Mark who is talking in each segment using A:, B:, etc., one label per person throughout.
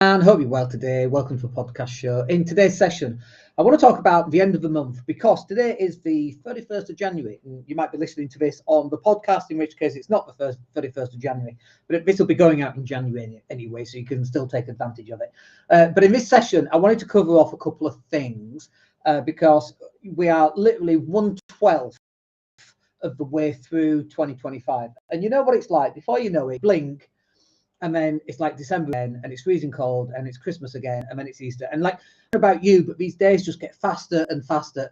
A: And hope you're well today. Welcome to a podcast show. In today's session, I want to talk about the end of the month because today is the 31st of January. And you might be listening to this on the podcast, in which case it's not the 31st of January, but this will be going out in January anyway, so you can still take advantage of it. But in this session, I wanted to cover off a couple of things because we are literally 1/12 of the way through 2025. And you know what it's like. Before you know it, blink, and then it's like December again, and it's freezing cold, and it's Christmas again, and then it's Easter. And like, I don't know about you, but these days just get faster and faster,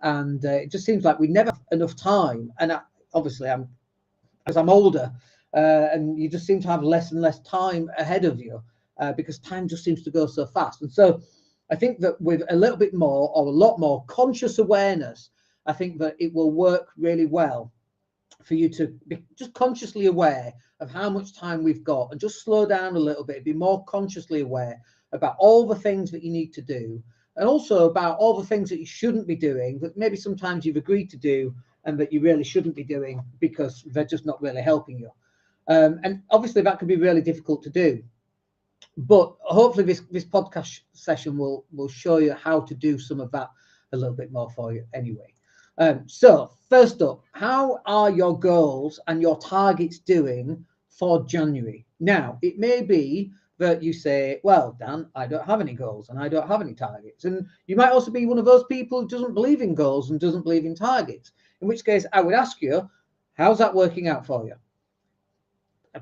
A: and it just seems like we never have enough time. And obviously, as I'm older, and you just seem to have less and less time ahead of you because time just seems to go so fast. And so, I think that with a little bit more or a lot more conscious awareness, I think that it will work really well for you to be just consciously aware of how much time we've got and just slow down a little bit, be more consciously aware about all the things that you need to do, and also about all the things that you shouldn't be doing that maybe sometimes you've agreed to do and that you really shouldn't be doing because they're just not really helping you. And obviously that can be really difficult to do. But hopefully this podcast session will show you how to do some of that a little bit more for you anyway. So first up, how are your goals and your targets doing for January? Now, it may be that you say, well, Dan, I don't have any goals and I don't have any targets. And you might also be one of those people who doesn't believe in goals and doesn't believe in targets, in which case I would ask you, how's that working out for you?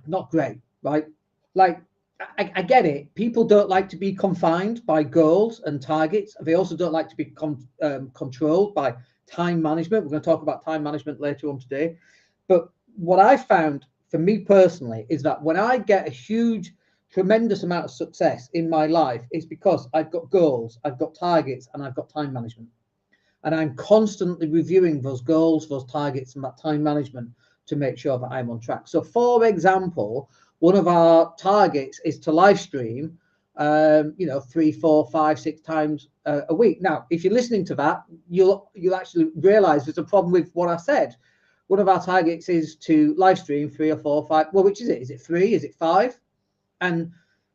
A: Not great, right? Like, I get it. People don't like to be confined by goals and targets. They also don't like to be controlled by time management. We're going to talk about time management later on today. But what I found for me personally is that when I get a huge, tremendous amount of success in my life, it's because I've got goals, I've got targets, and I've got time management. And I'm constantly reviewing those goals, those targets, and that time management to make sure that I'm on track. So, for example, one of our targets is to live stream, 3, 4, 5, 6 times a week. Now, if you're listening to that, you'll actually realize there's a problem with what I said. One of our targets is to live stream 3 or 4, 5. Well, which is it? Is it 3? Is it 5? And,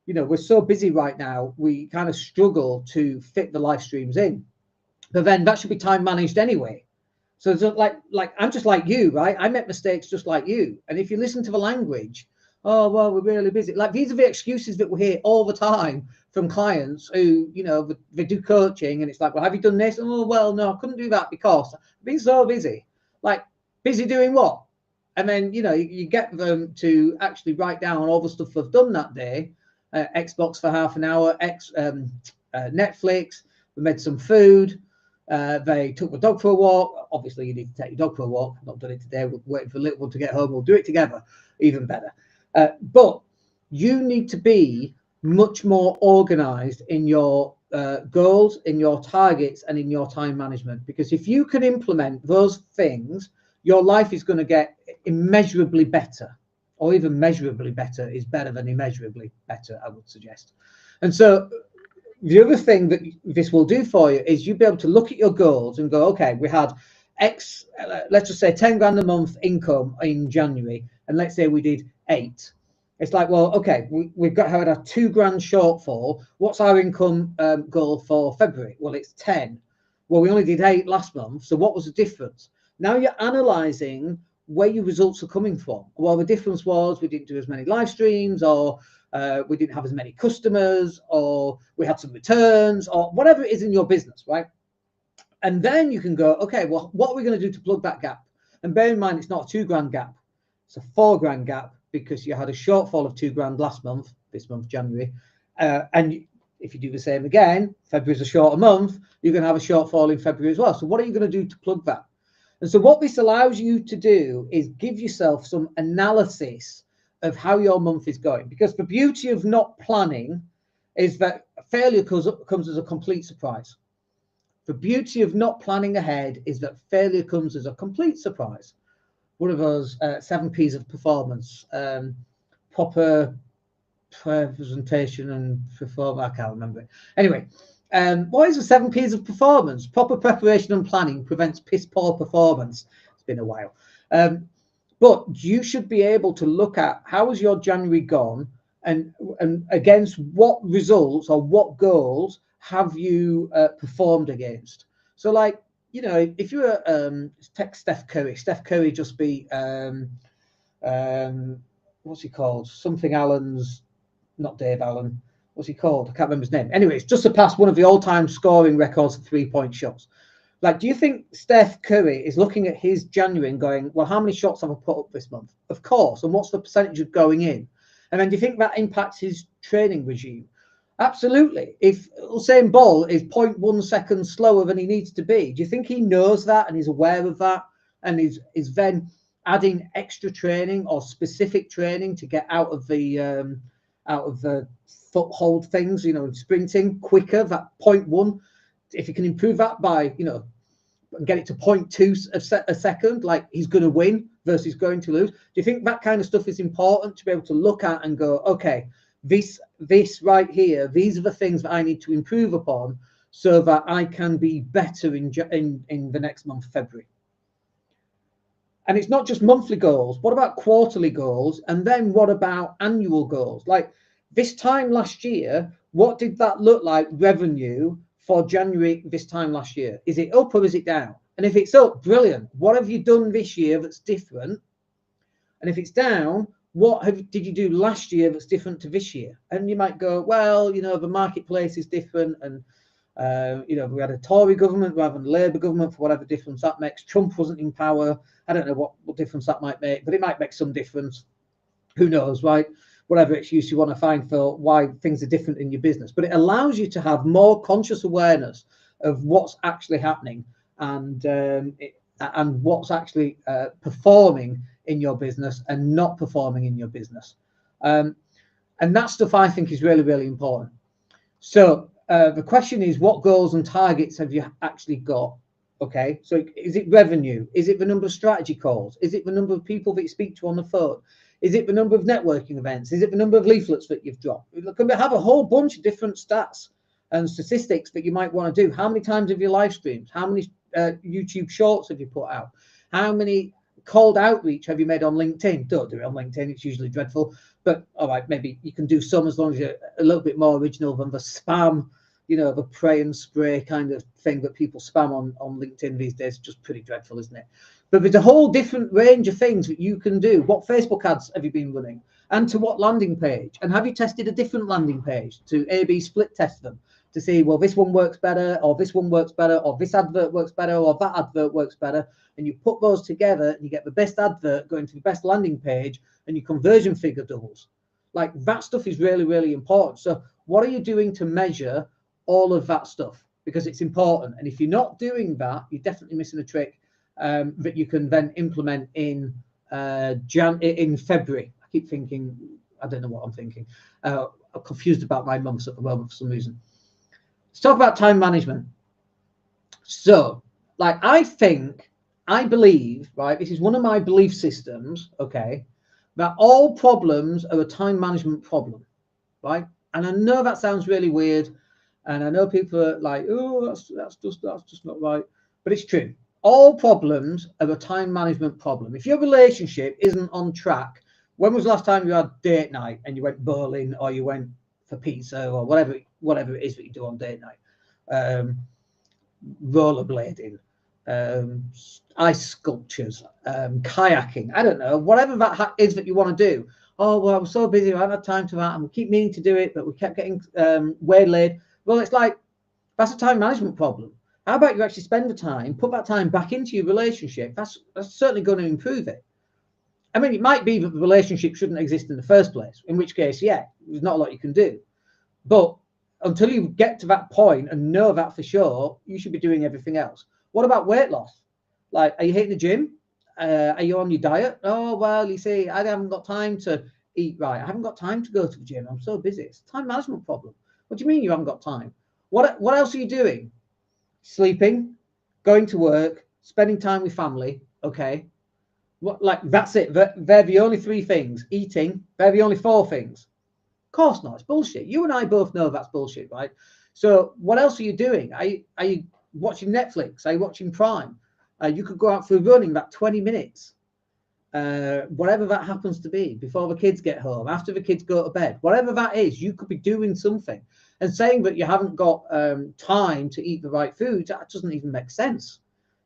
A: we're so busy right now, we kind of struggle to fit the live streams in. But then that should be time managed anyway. So it's like I'm just like you, right? I make mistakes just like you. And if you listen to the language, oh, well, we're really busy. Like, these are the excuses that we hear all the time from clients who, they do coaching, and it's like, well, have you done this? Oh, well, no, I couldn't do that because I've been so busy. Like, busy doing what? And then, you get them to actually write down all the stuff they've done that day. Xbox for half an hour, Netflix, we made some food. They took the dog for a walk. Obviously, you need to take your dog for a walk. I've not done it today. We're waiting for the little one to get home. We'll do it together. Even better. But you need to be much more organized in your goals, in your targets, and in your time management. Because if you can implement those things, your life is going to get immeasurably better, or even measurably better is better than immeasurably better, I would suggest. And so the other thing that this will do for you is you'll be able to look at your goals and go, okay, we had X, let's just say 10 grand a month income in January, and let's say we did 8. It's like, well, okay, we've had a 2 grand shortfall. What's our income goal for February? Well, it's 10. Well, we only did 8 last month. So what was the difference? Now you're analyzing where your results are coming from. Well, the difference was we didn't do as many live streams, or we didn't have as many customers, or we had some returns, or whatever it is in your business, right? And then you can go, okay, well, what are we going to do to plug that gap? And bear in mind, it's not a 2 grand gap. It's a 4 grand gap because you had a shortfall of 2 grand last month, this month, January. And if you do the same again, February's a shorter month, you're going to have a shortfall in February as well. So what are you going to do to plug that? And so what this allows you to do is give yourself some analysis of how your month is going. Because the beauty of not planning is that failure comes as a complete surprise. The beauty of not planning ahead is that failure comes as a complete surprise. One of those 7 P's of performance, proper presentation and perform. I can't remember it. Anyway, what is the 7 P's of performance? Proper preparation and planning prevents piss poor performance. It's been a while. But you should be able to look at how has your January gone, and against what results or what goals have you performed against. So, like, you know, if you're text Steph Curry just beat what's he called? Something Allen's, not Dave Allen. What's he called? I can't remember his name. Anyway, it's just surpassed one of the all-time scoring records for 3-point shots. Like, do you think Steph Curry is looking at his January and going, well, how many shots have I put up this month? Of course. And what's the percentage of going in? And then do you think that impacts his training regime? Absolutely. If Usain Bolt is 0.1 seconds slower than he needs to be, do you think he knows that and is aware of that and is then adding extra training or specific training to get out of the foothold things, you know, sprinting quicker, that 0.1? If you can improve that by, you know, get it to 0.2 a second, like, he's going to win versus going to lose. Do you think that kind of stuff is important to be able to look at and go, okay, this right here, these are the things that I need to improve upon so that I can be better in the next month, February? And it's not just monthly goals. What about quarterly goals? And then what about annual goals? Like, this time last year, what did that look like, revenue, for January this time last year? Is it up or is it down? And if it's up, brilliant. What have you done this year that's different? And if it's down, what did you do last year that's different to this year? And you might go, well, you know, the marketplace is different, and you know, we had a Tory government rather than a Labour government, for whatever difference that makes. Trump wasn't in power. I don't know what difference that might make, but it might make some difference. Who knows, right? Whatever excuse you want to find for why things are different in your business. But it allows you to have more conscious awareness of what's actually happening and what's actually performing in your business and not performing in your business. And that stuff, I think, is really, really important. So the question is, what goals and targets have you actually got? Okay, so is it revenue? Is it the number of strategy calls? Is it the number of people that you speak to on the phone? Is it the number of networking events? Is it the number of leaflets that you've dropped? You can have a whole bunch of different stats and statistics that you might want to do. How many times have you live streamed? How many YouTube shorts have you put out? How many cold outreach have you made on LinkedIn? Don't do it on LinkedIn. It's usually dreadful. But all right, maybe you can do some, as long as you're a little bit more original than the spam, you know, the pray and spray kind of thing that people spam on LinkedIn these days. Just pretty dreadful, isn't it? But there's a whole different range of things that you can do. What Facebook ads have you been running? And to what landing page? And have you tested a different landing page to A/B split test them to see, well, this one works better, or this one works better, or this advert works better, or that advert works better? And you put those together and you get the best advert going to the best landing page, and your conversion figure doubles. Like, that stuff is really, really important. So what are you doing to measure all of that stuff? Because it's important. And if you're not doing that, you're definitely missing a trick that you can then implement in February. I keep thinking, I don't know what I'm thinking. I'm confused about my months at the moment for some reason. Let's talk about time management. So, like, I believe, right, this is one of my belief systems, okay, that all problems are a time management problem, right? And I know that sounds really weird, and I know people are like, oh, that's just not right, but it's true. All problems are a time management problem. If your relationship isn't on track, when was the last time you had date night and you went bowling, or you went for pizza, or whatever it is that you do on date night? Rollerblading, ice sculptures, kayaking, I don't know, whatever that is that you want to do. Oh, well, I'm so busy, I haven't had time to that, and we keep meaning to do it, but we kept getting waylaid. Well, it's like, that's a time management problem. How about you actually spend the time, put that time back into your relationship? That's certainly going to improve it. I mean, it might be that the relationship shouldn't exist in the first place, in which case, yeah, there's not a lot you can do. But until you get to that point and know that for sure, you should be doing everything else. What about weight loss? Like, are you hitting the gym? Are you on your diet? Oh, well, you see, I haven't got time to eat right. I haven't got time to go to the gym. I'm so busy. It's a time management problem. What do you mean you haven't got time? What else are you doing? Sleeping, going to work, spending time with family. Okay. Like, that's it. They're the only 3 things. Eating, they're the only 4 things. Of course not. It's bullshit. You and I both know that's bullshit, right? So what else are you doing? Are you watching Netflix? Are you watching Prime? You could go out for running about 20 minutes. whatever that happens to be, before the kids get home, after the kids go to bed, whatever that is, you could be doing something. And saying that you haven't got time to eat the right food, that doesn't even make sense.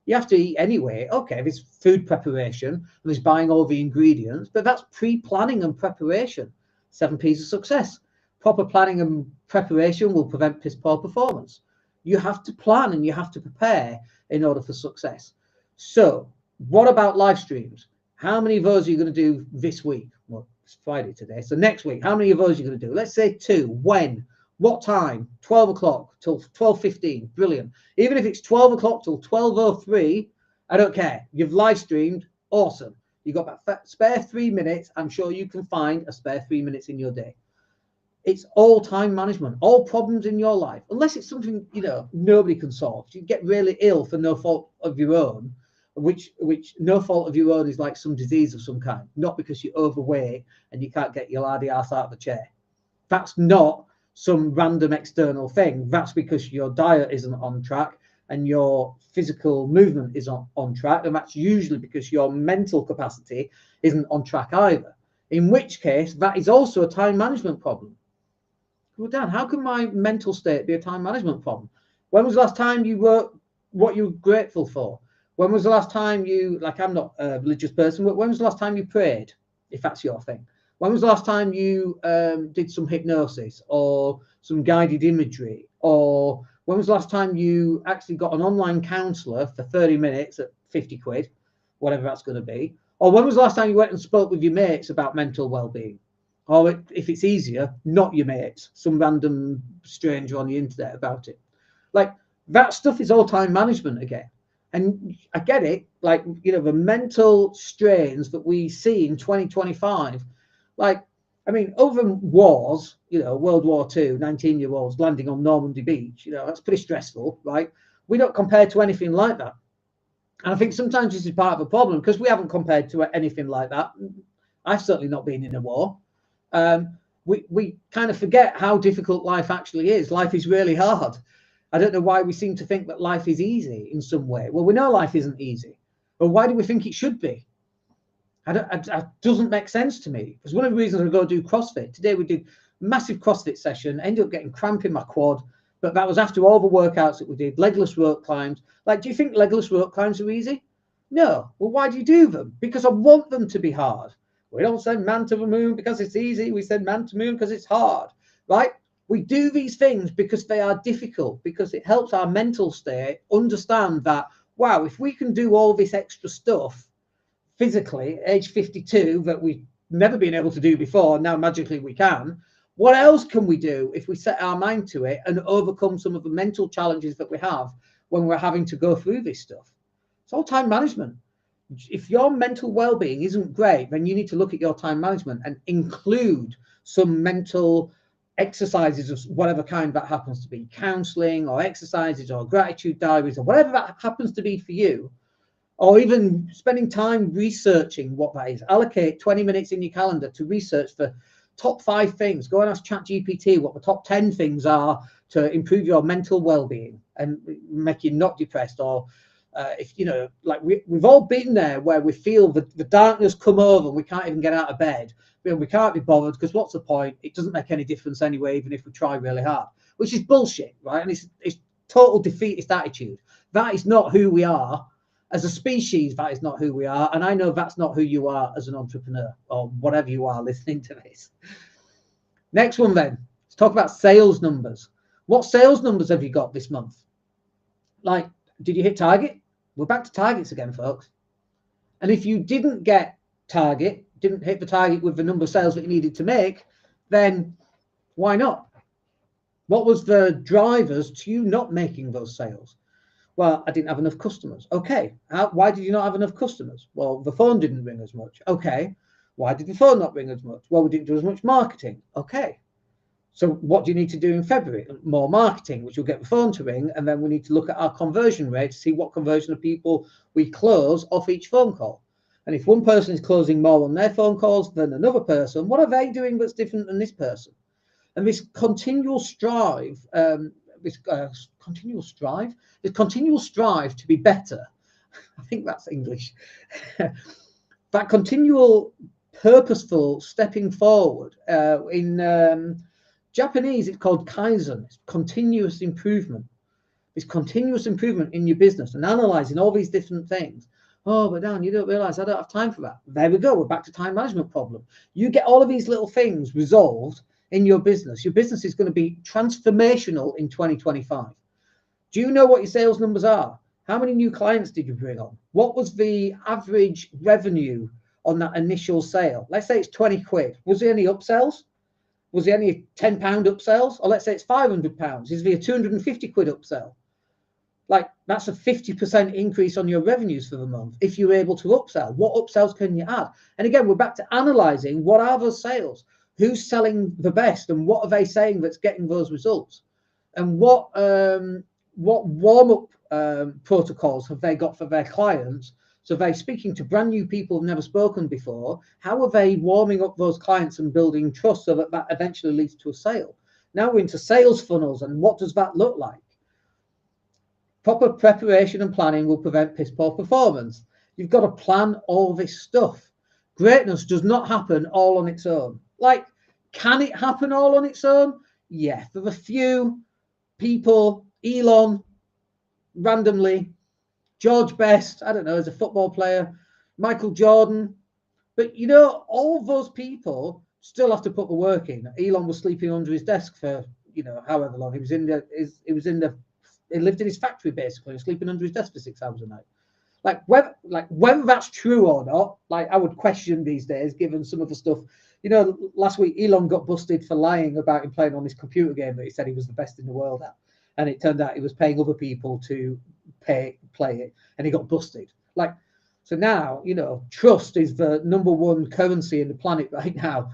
A: You have to eat anyway. Okay, there's food preparation, there's buying all the ingredients, but that's pre-planning and preparation. 7 P's of success. Proper planning and preparation will prevent piss poor performance. You have to plan and you have to prepare in order for success. So what about live streams? How many of those are you going to do this week? Well, it's Friday today. So next week, how many of those are you going to do? Let's say 2. When? What time? 12 o'clock till 12:15. Brilliant. Even if it's 12 o'clock till 12:03, I don't care. You've live streamed. Awesome. You've got that spare 3 minutes. I'm sure you can find a spare 3 minutes in your day. It's all time management. All problems in your life, unless it's something, you know, nobody can solve. You get really ill for no fault of your own, which no fault of your own is like some disease of some kind, not because you're overweight and you can't get your lardy ass out of the chair. That's not some random external thing. That's because your diet isn't on track and your physical movement isn't on track, and that's usually because your mental capacity isn't on track either, in which case that is also a time management problem. Well, Dan, how can my mental state be a time management problem? When was the last time you wrote what you're grateful for? When was the last time you, like, I'm not a religious person, but when was the last time you prayed, if that's your thing? When was the last time you did some hypnosis or some guided imagery? Or when was the last time you actually got an online counselor for 30 minutes at 50 quid, whatever that's going to be? Or when was the last time you went and spoke with your mates about mental well-being? Or if it's easier, not your mates, some random stranger on the internet about it. Like, that stuff is all time management again. And I get it, like, you know, the mental strains that we see in 2025, like, I mean, other than wars, you know, World War II, 19-year-olds landing on Normandy Beach, you know, that's pretty stressful, right? We don't compare to anything like that. And I think sometimes this is part of the problem because we haven't compared to anything like that. I've certainly not been in a war. We kind of forget how difficult life actually is. Life is really hard. I don't know why we seem to think that life is easy in some way. Well, we know life isn't easy. But why do we think it should be? It doesn't make sense to me. Because one of the reasons I go do CrossFit. Today we did a massive CrossFit session. Ended up getting cramp in my quad. But that was after all the workouts that we did. Legless rope climbs. Like, do you think legless rope climbs are easy? No. Well, why do you do them? Because I want them to be hard. We don't send man to the moon because it's easy. We send man to the moon because it's hard, right? We do these things because they are difficult, because it helps our mental state understand that, wow, if we can do all this extra stuff physically, age 52, that we've never been able to do before, now magically we can, what else can we do if we set our mind to it and overcome some of the mental challenges that we have when we're having to go through this stuff? It's all time management. If your mental well-being isn't great, then you need to look at your time management and include some mental exercises of whatever kind that happens to be, counseling or exercises or gratitude diaries or whatever that happens to be for you, or even spending time researching what that is. Allocate 20 minutes in your calendar to research the top 5 things. Go and ask ChatGPT what the top 10 things are to improve your mental well-being and make you not depressed. Or if you know, like we've all been there where we feel the darkness come over and we can't even get out of bed. We can't be bothered because what's the point? It doesn't make any difference anyway, even if we try really hard, which is bullshit, right? And it's total defeatist attitude. That is not who we are as a species. That is not who we are, and I know that's not who you are as an entrepreneur or whatever you are listening to this. Next one, then, let's talk about sales numbers. What sales numbers have you got this month? Like, did you hit target? We're back to targets again, folks. And if you didn't get target, didn't hit the target with the number of sales that you needed to make, then why not? What was the drivers to you not making those sales? Well, I didn't have enough customers. Okay. Why did you not have enough customers? Well, the phone didn't ring as much. Okay. Why did the phone not ring as much? Well, we didn't do as much marketing. Okay. So what do you need to do in February? More marketing, which will get the phone to ring. And then we need to look at our conversion rate to see what conversion of people we close off each phone call. And if one person is closing more on their phone calls than another person, what are they doing that's different than this person? And this continual strive, this continual strive to be better. I think that's English. that continual purposeful stepping forward. In Japanese, it's called Kaizen. It's continuous improvement. It's continuous improvement in your business and analyzing all these different things. Oh, but Dan, you don't realize I don't have time for that. There we go. We're back to time management problem. You get all of these little things resolved in your business. Your business is going to be transformational in 2025. Do you know what your sales numbers are? How many new clients did you bring on? What was the average revenue on that initial sale? Let's say it's 20 quid. Was there any upsells? Was there any £10 upsells? Or let's say it's £500. Is there a 250 quid upsell? Like, that's a 50% increase on your revenues for the month if you're able to upsell. What upsells can you add? And again, we're back to analyzing what are those sales? Who's selling the best, and what are they saying that's getting those results? And what warm-up protocols have they got for their clients? So they're speaking to brand new people who've never spoken before. How are they warming up those clients and building trust so that that eventually leads to a sale? Now we're into sales funnels, and what does that look like? Proper preparation and planning will prevent piss poor performance. You've got to plan all this stuff. Greatness does not happen all on its own. Like, can it happen all on its own? Yeah, for a few people, Elon, randomly, George Best, I don't know, as a football player, Michael Jordan. But, you know, all those people still have to put the work in. Elon was sleeping under his desk for, you know, however long. He lived in his factory, basically, sleeping under his desk for 6 hours a night. Whether that's true or not, like, I would question these days, given some of the stuff. You know, last week, Elon got busted for lying about him playing on this computer game that he said he was the best in the world at. And it turned out he was paying other people to play it, and he got busted. Like, so now, you know, trust is the #1 currency in the planet right now.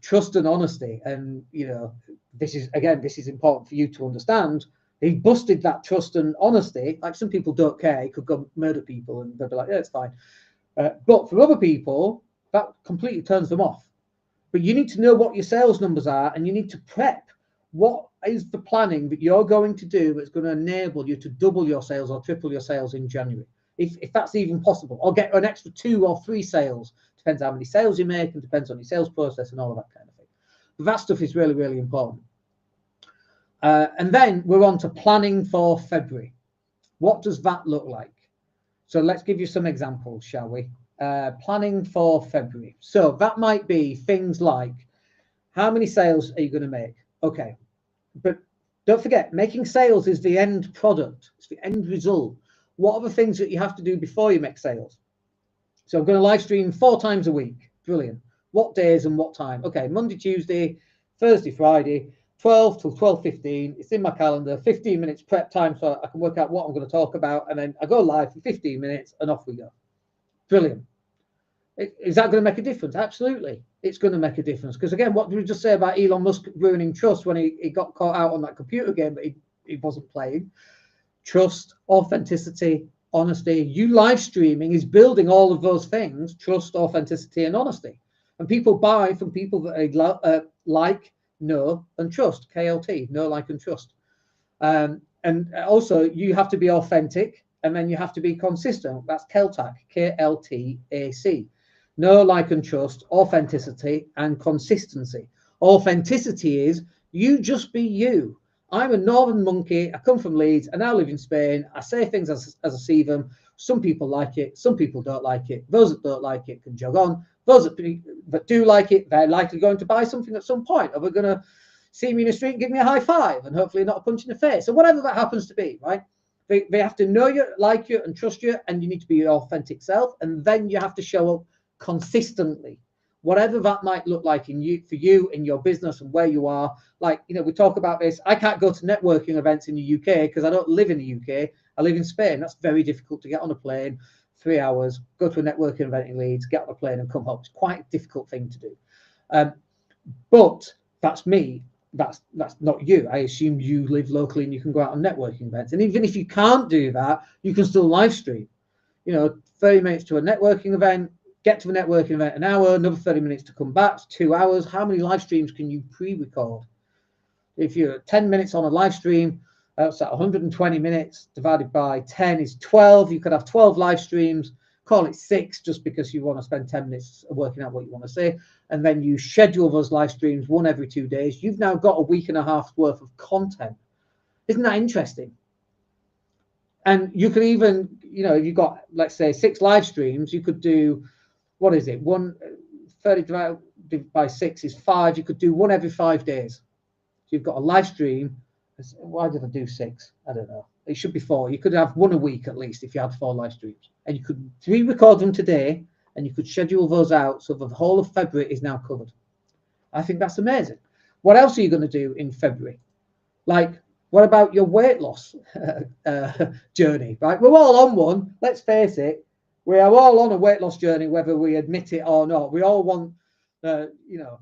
A: Trust and honesty. And, you know, this is important for you to understand. He busted that trust and honesty. Like, some people don't care. He could go murder people and they'll be like, yeah, it's fine. But for other people, that completely turns them off. But you need to know what your sales numbers are, and you need to prep. What is the planning that you're going to do that's going to enable you to double your sales or triple your sales in January? If that's even possible, or get an extra 2 or 3 sales. Depends how many sales you make, and depends on your sales process and all of that kind of thing. But that stuff is really, really important. And then we're on to planning for February. What does that look like? So let's give you some examples, shall we? Planning for February. So that might be things like, how many sales are you going to make? Okay, but don't forget, making sales is the end product. It's the end result. What are the things that you have to do before you make sales? So I'm going to live stream 4 times a week. Brilliant. What days and what time? Okay, Monday, Tuesday, Thursday, Friday, 12 till 12:15. It's in my calendar. 15 minutes prep time so I can work out what I'm going to talk about, and then I go live for 15 minutes and off we go. Brilliant. Is that going to make a difference? Absolutely. It's going to make a difference. Because again, what did we just say about Elon Musk ruining trust when he got caught out on that computer game that he wasn't playing? Trust, authenticity, honesty. You live streaming is building all of those things: trust, authenticity, and honesty. And people buy from people that they like, know, and trust. KLT, know, like, and trust. And also, you have to be authentic, and then you have to be consistent. That's KLTAC, KLTAC. Know, like, and trust, authenticity, and consistency. Authenticity is you just be you. I'm a northern monkey. I come from Leeds. I now live in Spain. I say things as I see them. Some people like it. Some people don't like it. Those that don't like it can jog on. Those that do like it, they're likely going to buy something at some point, or they're going to see me in the street and give me a high five, and hopefully not a punch in the face. So whatever that happens to be, right? They have to know you, like you, and trust you, and you need to be your authentic self. And then you have to show up consistently, whatever that might look like for you in your business and where you are. Like, you know, we talk about this. I can't go to networking events in the UK because I don't live in the UK. I live in Spain. That's very difficult to get on a plane, 3 hours, go to a networking event in Leeds, get on a plane and come home. It's quite a difficult thing to do. But that's me. That's not you. I assume you live locally and you can go out on networking events. And even if you can't do that, you can still live stream. You know, 30 minutes to a networking event, get to the networking event an hour, another 30 minutes to come back, 2 hours. How many live streams can you pre-record? If you're 10 minutes on a live stream, that's at 120 minutes divided by 10 is 12. You could have 12 live streams, call it 6 just because you want to spend 10 minutes working out what you want to say. And then you schedule those live streams 1 every 2 days. You've now got a week and a half's worth of content. Isn't that interesting? And you could even, you know, if you've got, let's say, 6 live streams, you could do, what is it? 30 divided by 6 is 5. You could do 1 every 5 days. So you've got a live stream. Why did I do 6? I don't know. It should be 4. You could have 1 a week at least if you had 4 live streams. And you could re-record them today, and you could schedule those out so the whole of February is now covered. I think that's amazing. What else are you going to do in February? Like, what about your weight loss journey, right? We're all on one. Let's face it. We are all on a weight loss journey, whether we admit it or not. We all want, you know,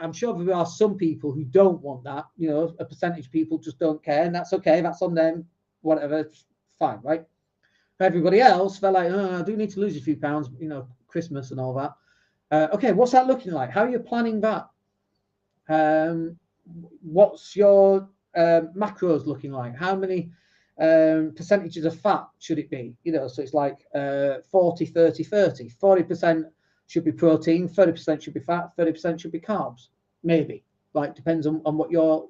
A: I'm sure there are some people who don't want that. You know, a percentage of people just don't care, and that's okay. That's on them. Whatever, it's fine, right? For everybody else, they're like, oh, I do need to lose a few pounds, you know, Christmas and all that. Okay, what's that looking like? How are you planning that? What's your macros looking like? How many percentages of fat should it be? You know, so it's like 40, 30, 30. 40% should be protein, 30% should be fat, 30% should be carbs. Maybe, like, depends on what your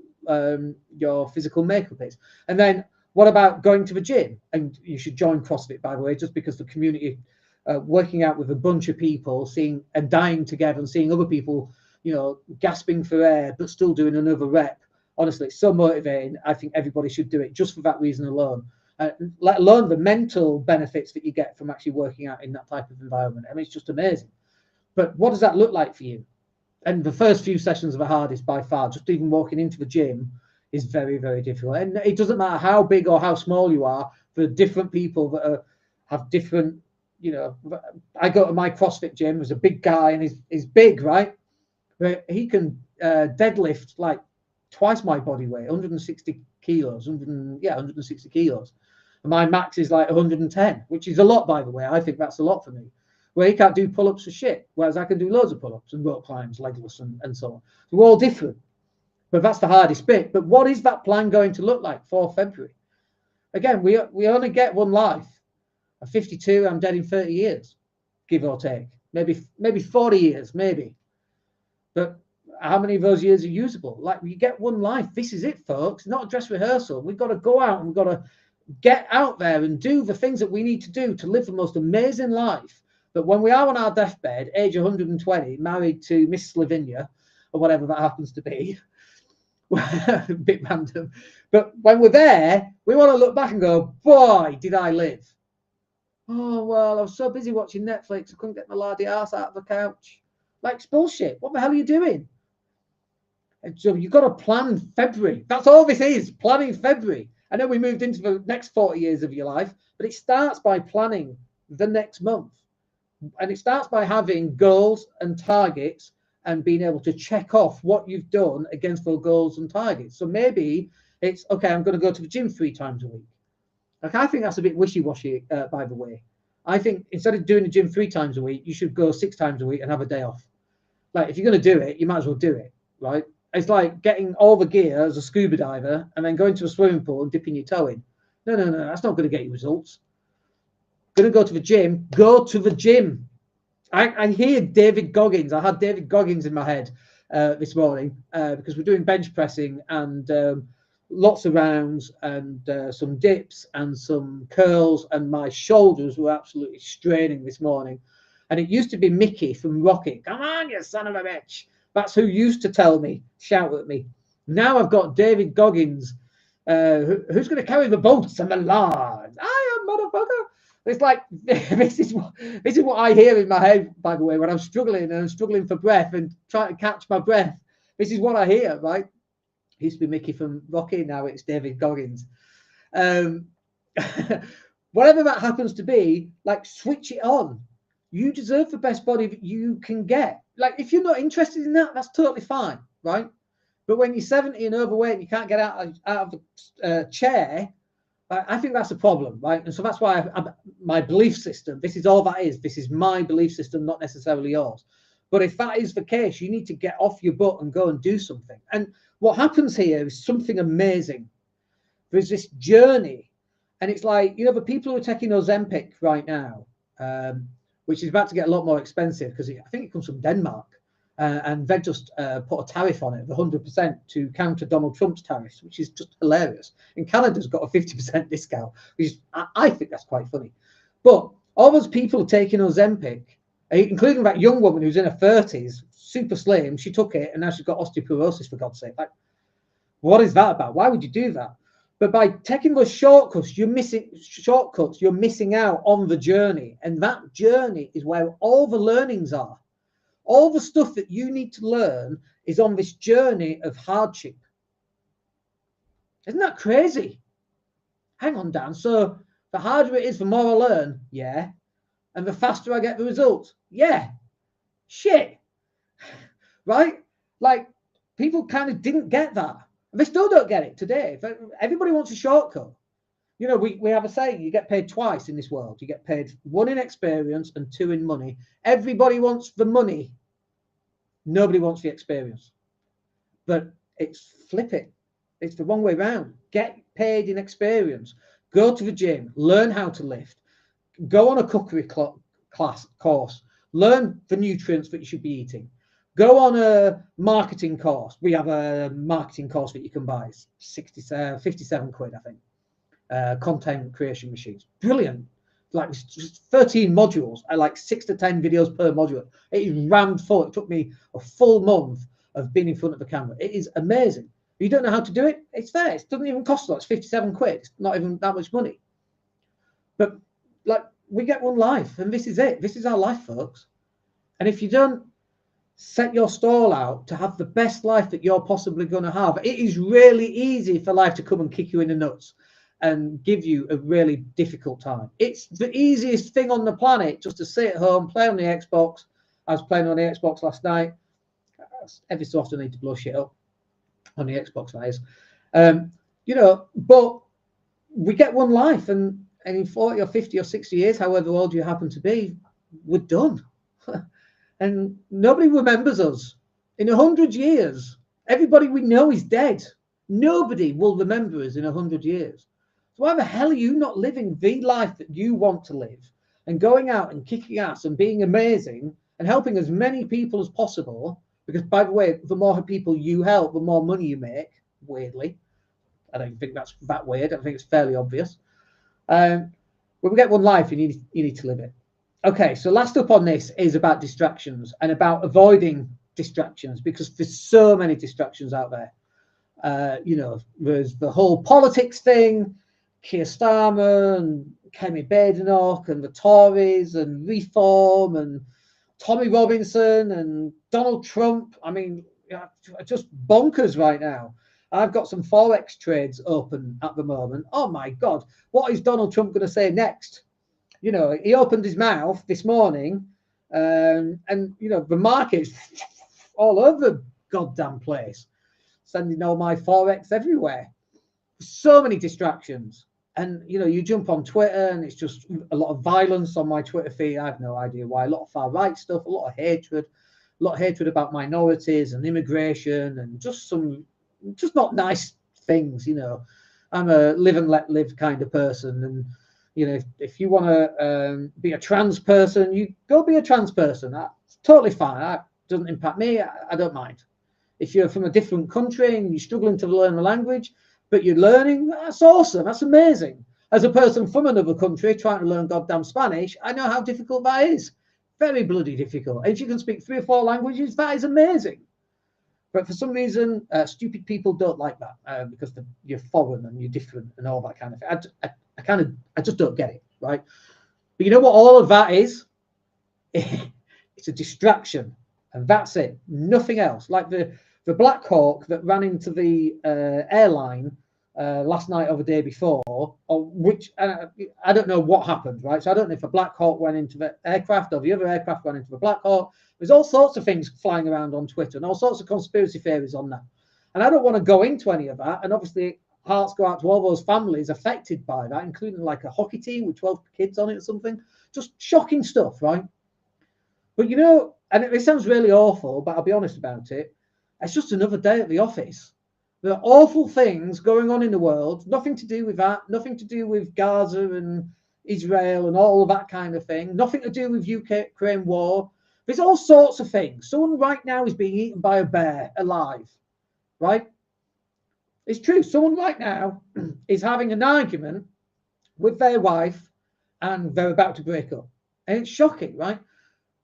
A: physical makeup is. And then what about going to the gym? And you should join CrossFit, by the way, just because the community, working out with a bunch of people, seeing and dying together and seeing other people, you know, gasping for air, but still doing another rep. Honestly, it's so motivating. I think everybody should do it just for that reason alone. Let alone the mental benefits that you get from actually working out in that type of environment. I mean, it's just amazing. But what does that look like for you? And the first few sessions are the hardest by far. Just even walking into the gym is very, very difficult. And it doesn't matter how big or how small you are, for different people that have different, you know, I go to my CrossFit gym. There's a big guy and he's big, right? But he can deadlift like twice my body weight, 160 kilos, 160 kilos. And my max is like 110, which is a lot, by the way. I think that's a lot for me. Where he can't do pull-ups for shit, whereas I can do loads of pull-ups and rope climbs, legless, and so on. So we're all different. But that's the hardest bit. But what is that plan going to look like for February? Again, we only get one life. At 52, I'm dead in 30 years, give or take. Maybe 40 years, maybe. But how many of those years are usable? Like, you get one life. This is it, folks. Not a dress rehearsal. We've got to go out and we've got to get out there and do the things that we need to do to live the most amazing life. But when we are on our deathbed, age 120, married to Miss Slovenia, or whatever that happens to be, a bit random. But when we're there, we want to look back and go, boy, did I live. Oh, well, I was so busy watching Netflix, I couldn't get my lardy ass out of the couch. Like, it's bullshit. What the hell are you doing? And so you've got to plan February. That's all this is, planning February. I know we moved into the next 40 years of your life, but it starts by planning the next month. And it starts by having goals and targets and being able to check off what you've done against those goals and targets. So maybe it's, okay, I'm going to go to the gym 3 times a week. Like, I think that's a bit wishy-washy, by the way. I think instead of doing the gym 3 times a week, you should go 6 times a week and have a day off. Like, if you're going to do it, you might as well do it, right? It's like getting all the gear as a scuba diver and then going to a swimming pool and dipping your toe in. No, that's not going to get you results. Going to go to the gym, go to the gym. I hear David Goggins. I had David Goggins in my head this morning because we're doing bench pressing and lots of rounds and some dips and some curls, and my shoulders were absolutely straining this morning. And it used to be Mickey from Rocky. Come on, you son of a bitch. That's who used to tell me, shout at me. Now I've got David Goggins, who's going to carry the boats and the large. I am, motherfucker. It's like, this is what I hear in my head, by the way, when I'm struggling and I'm struggling for breath and trying to catch my breath. This is what I hear, right? It used to be Mickey from Rocky, now it's David Goggins. Whatever that happens to be, like, switch it on. You deserve the best body that you can get. Like, if you're not interested in that, that's totally fine, right? But when you're 70 and overweight and you can't get out of the chair, I think that's a problem, right? And so that's why my belief system, this is all that is. This is my belief system, not necessarily yours. But if that is the case, you need to get off your butt and go and do something. And what happens here is something amazing. There's this journey. And it's like, you know, the people who are taking Ozempic right now, which is about to get a lot more expensive because I think it comes from Denmark. And they've just put a tariff on it of 100% to counter Donald Trump's tariffs, which is just hilarious. And Canada's got a 50% discount, which is, I think that's quite funny. But all those people taking Ozempic, including that young woman who's in her 30s, super slim, she took it and now she's got osteoporosis, for God's sake. Like, what is that about? Why would you do that? But by taking those shortcuts, you're missing out on the journey. And that journey is where all the learnings are. All the stuff that you need to learn is on this journey of hardship. Isn't that crazy? Hang on, Dan. So the harder it is, the more I learn. Yeah. And the faster I get the results. Yeah. Shit. Right? Like, people kind of didn't get that. They still don't get it today. Everybody wants a shortcut. You know, we have a saying, you get paid twice in this world. You get paid 1 in experience and 2 in money. Everybody wants the money. Nobody wants the experience. But it's flip it. It's the wrong way around. Get paid in experience. Go to the gym. Learn how to lift. Go on a cookery course. Learn the nutrients that you should be eating. Go on a marketing course. We have a marketing course that you can buy. It's 57 quid, I think. Content creation machines. Brilliant. Like just 13 modules. I like 6 to 10 videos per module. It is rammed full. It took me a full month of being in front of the camera. It is amazing. If you don't know how to do it, it's there. It doesn't even cost a lot. It's 57 quid. It's not even that much money. But like, we get one life, and this is it. This is our life, folks. And if you don't set your stall out to have the best life that you're possibly going to have, it is really easy for life to come and kick you in the nuts and give you a really difficult time. It's the easiest thing on the planet just to sit at home, play on the Xbox. I was playing on the Xbox last night. Every so often I need to blow shit up on the Xbox, that is. You know, but we get one life, and in 40 or 50 or 60 years, however old you happen to be, we're done. And nobody remembers us. In 100 years, everybody we know is dead. Nobody will remember us in 100 years. So why the hell are you not living the life that you want to live and going out and kicking ass and being amazing and helping as many people as possible? Because, by the way, the more people you help, the more money you make, weirdly. I don't think that's that weird. I think it's fairly obvious. When we get one life, you need to live it. Okay, so last up on this is about distractions and about avoiding distractions, because there's so many distractions out there. You know, there's the whole politics thing, Keir Starmer and Kemi Badenoch and the Tories and Reform and Tommy Robinson and Donald Trump. I mean, just bonkers right now. I've got some Forex trades open at the moment. Oh my God, what is Donald Trump going to say next? You know, he opened his mouth this morning and, you know, the market's all over the goddamn place, sending all my Forex everywhere. So many distractions. And, you know, you jump on Twitter and it's just a lot of violence on my Twitter feed. I have no idea why. A lot of far right stuff, a lot of hatred about minorities and immigration and just not nice things, you know. I'm a live and let live kind of person. And, you know, if you want to be a trans person, you go be a trans person. That's totally fine. That doesn't impact me. I don't mind. If you're from a different country and you're struggling to learn the language, but you're learning, that's awesome. That's amazing. As a person from another country trying to learn goddamn Spanish, I know how difficult that is. Very bloody difficult. And if you can speak 3 or 4 languages, that is amazing. But for some reason, stupid people don't like that because you're foreign and you're different and all that kind of thing. I just don't get it, right? But you know what all of that is? It's a distraction, and that's it. Nothing else. Like the Black Hawk that ran into the airline last night or the day before, or which I don't know what happened, right? So I don't know if a Black Hawk went into the aircraft or the other aircraft went into the Black Hawk. There's all sorts of things flying around on Twitter and all sorts of conspiracy theories on that. And I don't want to go into any of that. And obviously, hearts go out to all those families affected by that, including like a hockey team with 12 kids on it or something. Just shocking stuff, right? But, you know, and it sounds really awful, but I'll be honest about it. It's just another day at the office. There are awful things going on in the world, nothing to do with that, nothing to do with Gaza and Israel and all of that kind of thing. Nothing to do with Ukraine war. There's all sorts of things. Someone right now is being eaten by a bear alive, right? It's true. Someone right now is having an argument with their wife and they're about to break up. And it's shocking, right?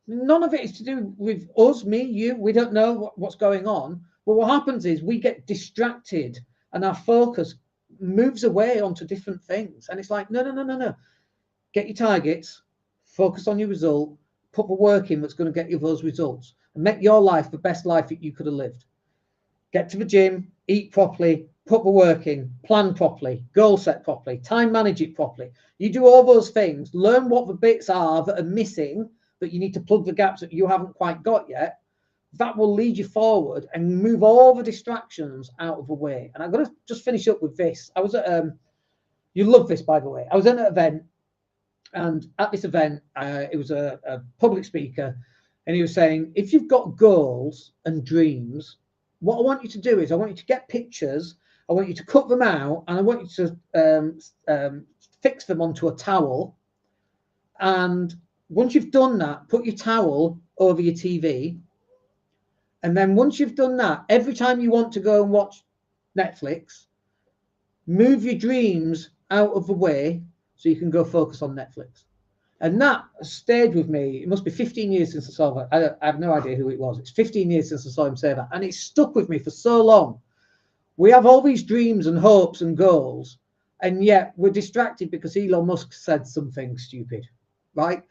A: None of it is to do with us, me, you. We don't know what's going on. But what happens is we get distracted and our focus moves away onto different things. And it's like, no. Get your targets, focus on your result, put the work in that's going to get you those results and make your life the best life that you could have lived. Get to the gym, eat properly, put the work in, plan properly, goal set properly, time manage it properly. You do all those things, learn what the bits are that are missing, that you need to plug the gaps that you haven't quite got yet. That will lead you forward and move all the distractions out of the way. And I'm going to just finish up with this. I was at, you love this, by the way. I was at an event, and at this event, it was a public speaker, and he was saying, if you've got goals and dreams, what I want you to do is I want you to get pictures, I want you to cut them out, and I want you to fix them onto a towel. And once you've done that, put your towel over your TV. And then once you've done that, every time you want to go and watch Netflix, move your dreams out of the way so you can go focus on Netflix. And that stayed with me. It must be 15 years since I saw that. I have no idea who it was. It's 15 years since I saw him say that. And it stuck with me for so long. We have all these dreams and hopes and goals, and yet we're distracted because Elon Musk said something stupid, right?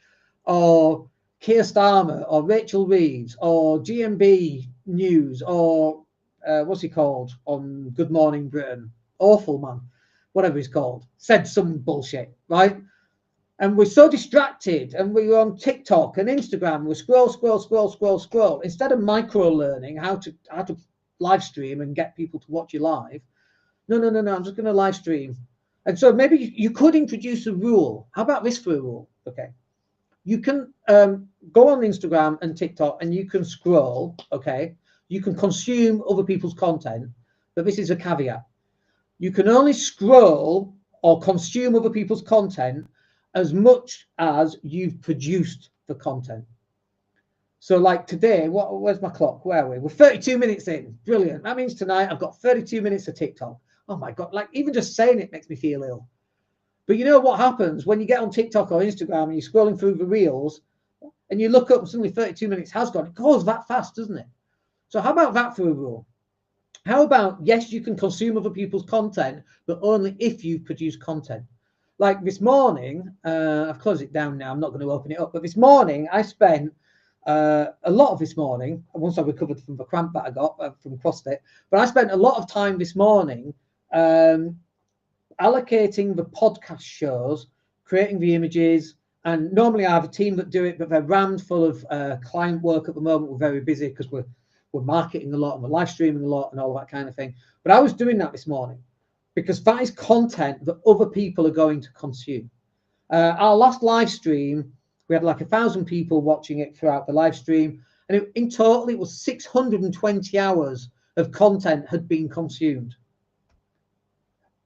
A: Or Keir Starmer, or Rachel Reeves, or GMB News, or what's he called on Good Morning Britain? Awful man. Whatever he's called, said some bullshit, right? And we're so distracted, and we're on TikTok and Instagram. We scroll instead of micro learning how to live stream and get people to watch you live. No. I'm just going to live stream. And so maybe you could introduce a rule. How about this for a rule? Okay, you can go on Instagram and TikTok, and you can scroll. Okay, you can consume other people's content, but this is a caveat. You can only scroll or consume other people's content as much as you've produced the content. So like today, where's my clock? Where are we? We're 32 minutes in. Brilliant. That means tonight I've got 32 minutes of TikTok. Oh my God, like even just saying it makes me feel ill. But you know what happens when you get on TikTok or Instagram and you're scrolling through the reels and you look up and suddenly 32 minutes has gone. It goes that fast, doesn't it? So how about that for a rule? How about, yes, you can consume other people's content, but only if you've produced content. Like this morning, I've closed it down now. I'm not going to open it up. But this morning, I spent a lot of this morning, once I recovered from the cramp that I got from CrossFit, but I spent a lot of time this morning allocating the podcast shows, creating the images. And normally I have a team that do it, but they're rammed full of client work at the moment. We're very busy because we're marketing a lot and we're live streaming a lot and all that kind of thing. But I was doing that this morning because that is content that other people are going to consume. Our last live stream, we had like 1,000 people watching it throughout the live stream. And in total, it was 620 hours of content had been consumed.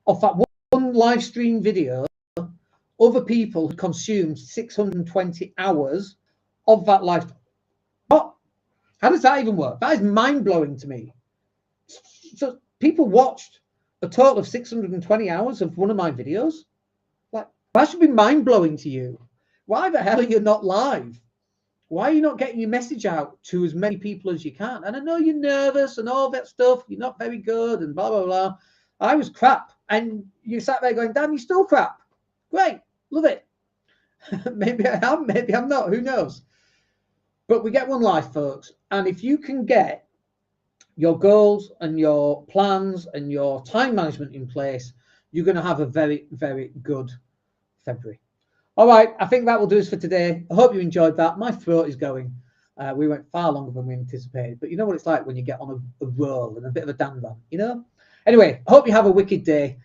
A: Of that one live stream video, other people had consumed 620 hours of that live stream. What? How does that even work? That is mind-blowing to me. So people watched a total of 620 hours of one of my videos. Like, that should be mind-blowing to you. Why the hell are you not live? Why are you not getting your message out to as many people as you can? And I know you're nervous and all that stuff. You're not very good and blah, blah, blah. I was crap. And you sat there going, Dan, you're still crap. Great. Love it. Maybe I am. Maybe I'm not. Who knows? But we get one life, folks. And if you can get your goals and your plans and your time management in place, you're going to have a very, very good February. All right. I think that will do us for today. I hope you enjoyed that. My throat is going. We went far longer than we anticipated. But you know what it's like when you get on a roll and a bit of a dan-dan, you know? Anyway, I hope you have a wicked day.